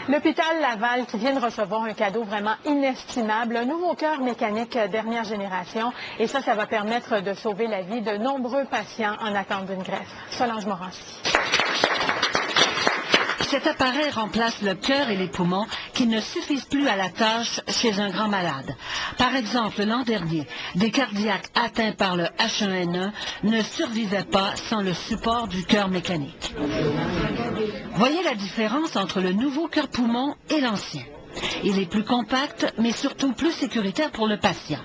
L'hôpital Laval qui vient de recevoir un cadeau vraiment inestimable, un nouveau cœur mécanique dernière génération. Et ça va permettre de sauver la vie de nombreux patients en attente d'une greffe. Solange Morancy. Cet appareil remplace le cœur et les poumons qui ne suffisent plus à la tâche chez un grand malade. Par exemple, l'an dernier, des cardiaques atteints par le H1N1 ne survivaient pas sans le support du cœur mécanique. Voyez la différence entre le nouveau cœur-poumon et l'ancien. Il est plus compact, mais surtout plus sécuritaire pour le patient.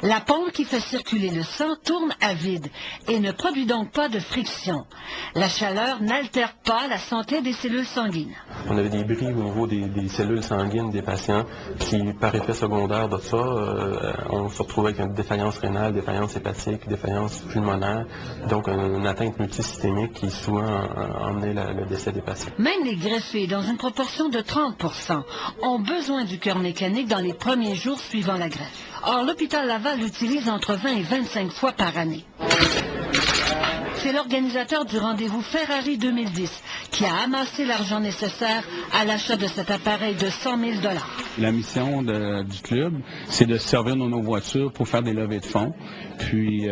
La pompe qui fait circuler le sang tourne à vide et ne produit donc pas de friction. La chaleur n'altère pas la santé des cellules sanguines. On avait des bris au niveau des cellules sanguines des patients qui, par effet secondaire de ça, on se retrouvait avec une défaillance rénale, défaillance hépatique, défaillance pulmonaire, donc une atteinte multisystémique qui souvent emmenait le décès des patients. Même les greffés, dans une proportion de 30%, ont besoin du cœur mécanique dans les premiers jours suivant la greffe. Or, l'hôpital Laval l'utilise entre 20 et 25 fois par année. C'est l'organisateur du rendez-vous Ferrari 2010 qui a amassé l'argent nécessaire à l'achat de cet appareil de 100 000 $. La mission du club, c'est de servir nos voitures pour faire des levées de fonds. Puis,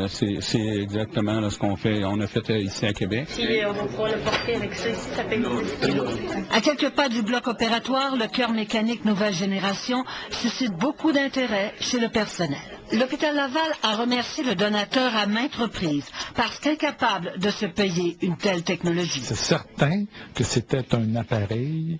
c'est exactement là, ce qu'on fait. On a fait ici à Québec. Puis, on va pouvoir le porter avec ça ici, ça fait 10 kilos. À quelques pas du bloc opératoire, le cœur mécanique nouvelle génération suscite beaucoup d'intérêt chez le personnel. L'hôpital Laval a remercié le donateur à maintes reprises parce qu'incapable de se payer une telle technologie. C'est certain que c'était un appareil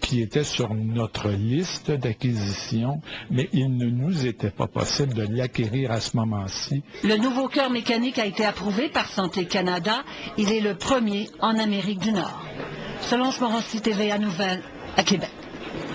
qui était sur notre liste d'acquisition, mais il ne nous était pas possible de l'acquérir à ce moment-ci. Le nouveau cœur mécanique a été approuvé par Santé Canada. Il est le premier en Amérique du Nord. Solange Morancy, TVA Nouvelles, à Québec.